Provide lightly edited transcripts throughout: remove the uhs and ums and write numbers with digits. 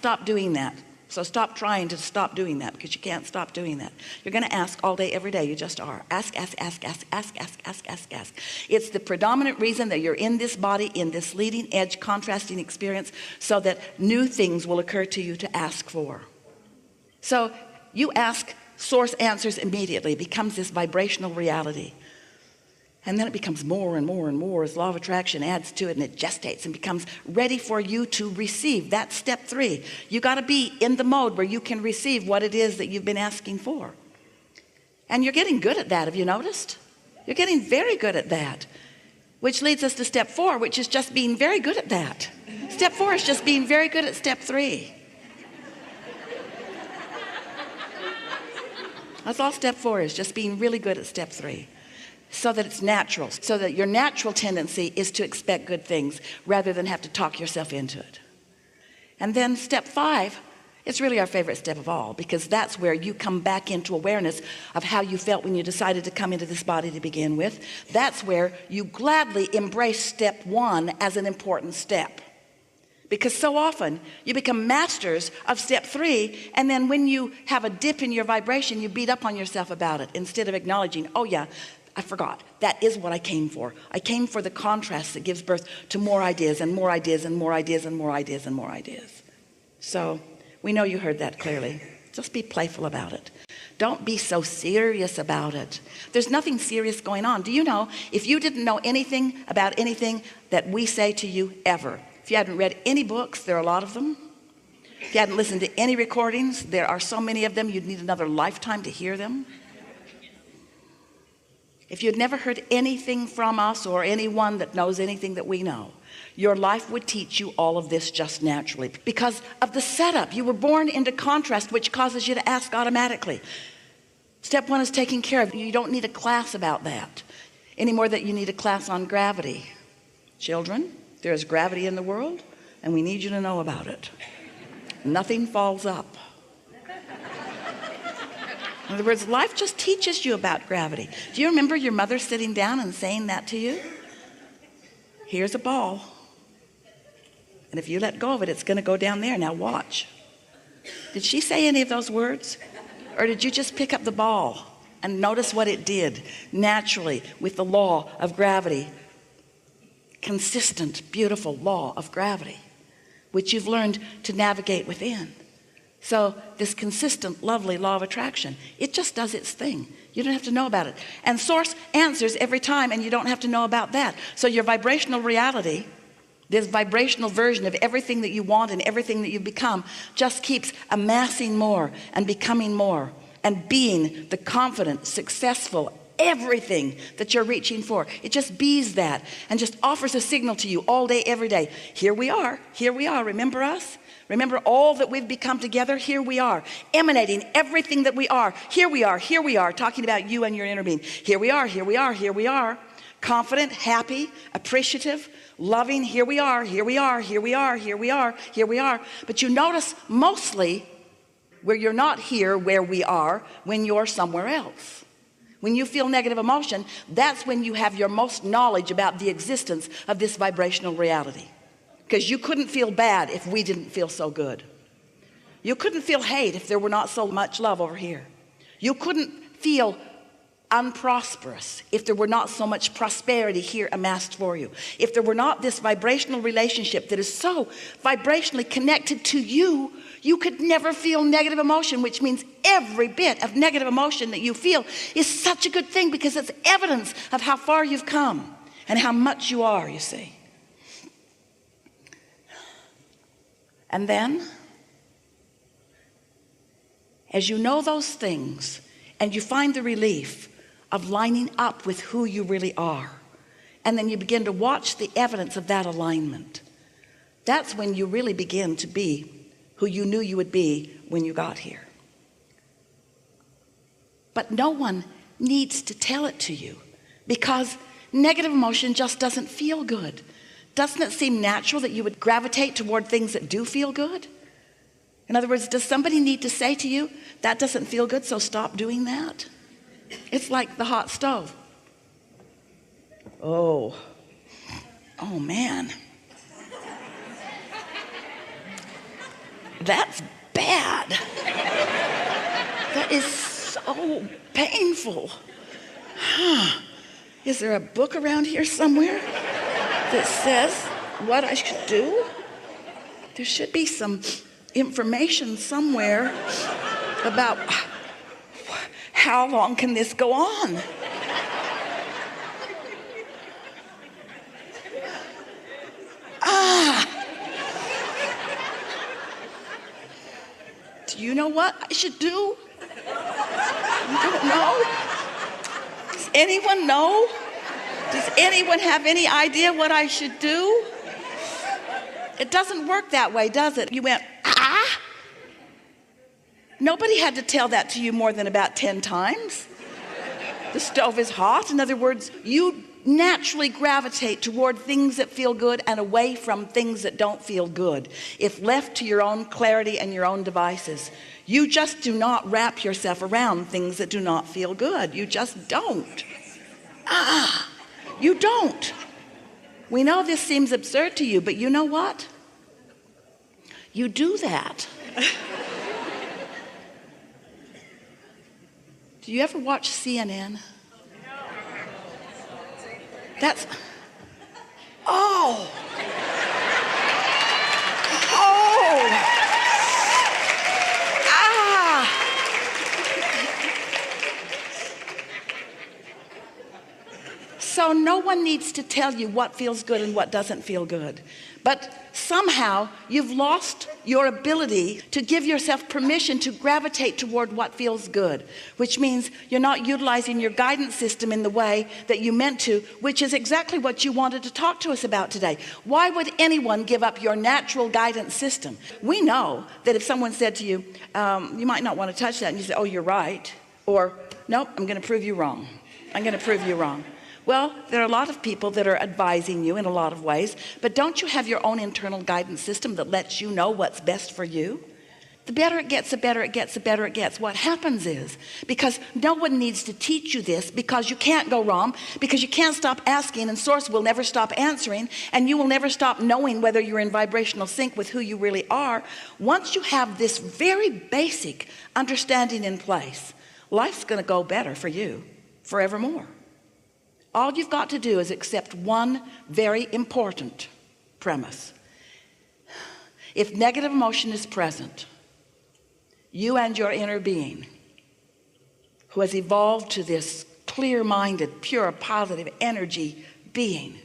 stop doing that. So stop trying to stop doing that, because you can't stop doing that. You're going to ask all day, every day. You just are. Ask, ask, ask, ask, ask, ask, ask, ask, ask. It's the predominant reason that you're in this body, in this leading edge, contrasting experience, so that new things will occur to you to ask for. So you ask, source answers immediately. It becomes this vibrational reality. And then it becomes more and more and more as law of attraction adds to it, and it gestates and becomes ready for you to receive. That's step 3. You got to be in the mode where you can receive what it is that you've been asking for. And you're getting good at that. Have you noticed? You're getting very good at that, which leads us to step 4, which is just being very good at that. Step 4 is just being very good at step 3. That's all step 4 is, just being really good at step 3. So that it's natural, so that your natural tendency is to expect good things rather than have to talk yourself into it. And then step 5, it's really our favorite step of all, because that's where you come back into awareness of how you felt when you decided to come into this body to begin with. That's where you gladly embrace step 1 as an important step. Because so often you become masters of step 3, and then when you have a dip in your vibration, you beat up on yourself about it instead of acknowledging, oh yeah, I forgot. That is what I came for. I came for the contrast that gives birth to more ideas and more ideas and more ideas and more ideas and more ideas. So we know you heard that clearly. Just be playful about it. Don't be so serious about it. There's nothing serious going on. Do you know, if you didn't know anything about anything that we say to you ever, if you hadn't read any books, there are a lot of them. If you hadn't listened to any recordings, there are so many of them, you'd need another lifetime to hear them. If you'd never heard anything from us or anyone that knows anything that we know, your life would teach you all of this just naturally because of the setup. You were born into contrast, which causes you to ask automatically. Step 1 is taken care of. You don't need a class about that any more than you need a class on gravity. Children, there is gravity in the world, and we need you to know about it. Nothing falls up. In other words, life just teaches you about gravity. Do you remember your mother sitting down and saying that to you? Here's a ball, and if you let go of it, it's going to go down there. Now watch. Did she say any of those words? Or did you just pick up the ball and notice what it did naturally with the law of gravity? Consistent, beautiful law of gravity, which you've learned to navigate within. So this consistent, lovely law of attraction, it just does its thing. You don't have to know about it. And source answers every time, and you don't have to know about that. So your vibrational reality, this vibrational version of everything that you want and everything that you've become, just keeps amassing more and becoming more and being the confident, successful, everything that you're reaching for. It just bees that and just offers a signal to you all day, every day. Here we are. Remember us? Remember all that we've become together? Here we are, emanating everything that we are. Here we are, talking about you and your inner being. Here we are. Confident, happy, appreciative, loving. Here we are. But you notice mostly where you're not here, where we are, when you're somewhere else. When you feel negative emotion, that's when you have your most knowledge about the existence of this vibrational reality. Because you couldn't feel bad if we didn't feel so good. You couldn't feel hate if there were not so much love over here. You couldn't feel unprosperous if there were not so much prosperity here amassed for you. If there were not this vibrational relationship that is so vibrationally connected to you, you could never feel negative emotion, which means every bit of negative emotion that you feel is such a good thing, because it's evidence of how far you've come and how much you are, you see. And then, as you know those things and you find the relief of lining up with who you really are, and then you begin to watch the evidence of that alignment, that's when you really begin to be who you knew you would be when you got here. But no one needs to tell it to you, because negative emotion just doesn't feel good. Doesn't it seem natural that you would gravitate toward things that do feel good? In other words, does somebody need to say to you, that doesn't feel good, so stop doing that? It's like the hot stove. Oh man. That's bad. That is so painful. Is there a book around here somewhere that says what I should do? There should be some information somewhere about how long can this go on? Do you know what I should do? You don't know? Does anyone know? Does anyone have any idea what I should do? It doesn't work that way, does it? You went, Nobody had to tell that to you more than about 10 times. The stove is hot. In other words, you naturally gravitate toward things that feel good and away from things that don't feel good. If left to your own clarity and your own devices, you just do not wrap yourself around things that do not feel good. You just don't. You don't. We know this seems absurd to you, but you know what? You do that. Do you ever watch CNN? That's, oh. So no one needs to tell you what feels good and what doesn't feel good. But somehow you've lost your ability to give yourself permission to gravitate toward what feels good, which means you're not utilizing your guidance system in the way that you meant to, which is exactly what you wanted to talk to us about today. Why would anyone give up your natural guidance system? We know that if someone said to you, you might not want to touch that, and you say, oh, you're right, or nope, I'm going to prove you wrong. I'm going to prove you wrong. Well, there are a lot of people that are advising you in a lot of ways, but don't you have your own internal guidance system that lets you know what's best for you? The better it gets, the better it gets, the better it gets. What happens is, because no one needs to teach you this, because you can't go wrong, because you can't stop asking, and Source will never stop answering, and you will never stop knowing whether you're in vibrational sync with who you really are. Once you have this very basic understanding in place, life's going to go better for you forevermore. All you've got to do is accept one very important premise. If negative emotion is present, you and your inner being, who has evolved to this clear-minded, pure, positive energy being,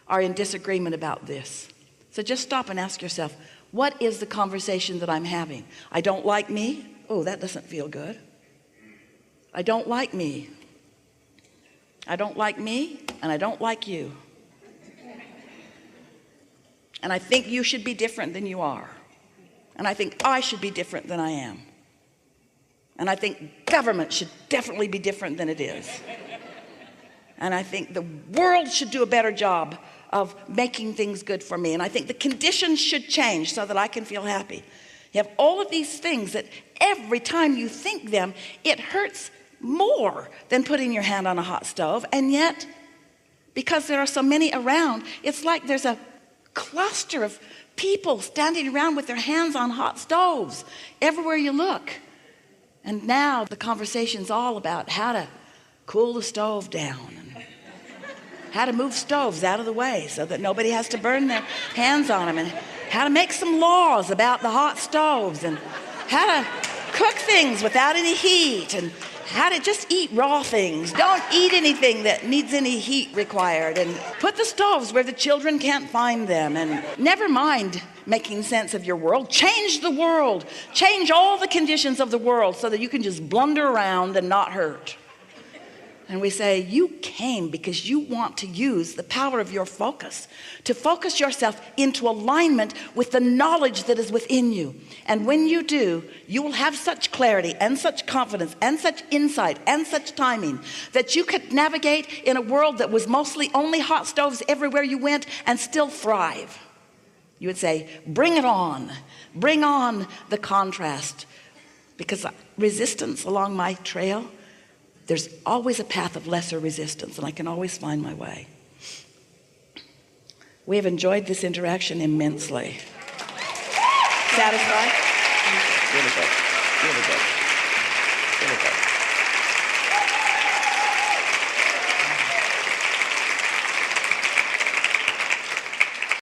are in disagreement about this. So just stop and ask yourself, what is the conversation that I'm having? I don't like me. Oh, that doesn't feel good. I don't like me. I don't like me, and I don't like you. And I think you should be different than you are. And I think I should be different than I am. And I think government should definitely be different than it is. And I think the world should do a better job of making things good for me. And I think the conditions should change so that I can feel happy. You have all of these things that every time you think them, it hurts more than putting your hand on a hot stove. And yet, because there are so many around, it's like there's a cluster of people standing around with their hands on hot stoves everywhere you look. And now the conversation's all about how to cool the stove down and how to move stoves out of the way so that nobody has to burn their hands on them, and how to make some laws about the hot stoves, and how to cook things without any heat, and how to just eat raw things. Don't eat anything that needs any heat required, and put the stoves where the children can't find them. And never mind making sense of your world. Change the world. Change all the conditions of the world so that you can just blunder around and not hurt. And we say, you came because you want to use the power of your focus to focus yourself into alignment with the knowledge that is within you. And when you do, you will have such clarity and such confidence and such insight and such timing that you could navigate in a world that was mostly only hot stoves everywhere you went and still thrive. You would say, bring it on. Bring on the contrast. Because resistance along my trail, there's always a path of lesser resistance, and I can always find my way. We have enjoyed this interaction immensely. Satisfied? Beautiful. Beautiful. Beautiful.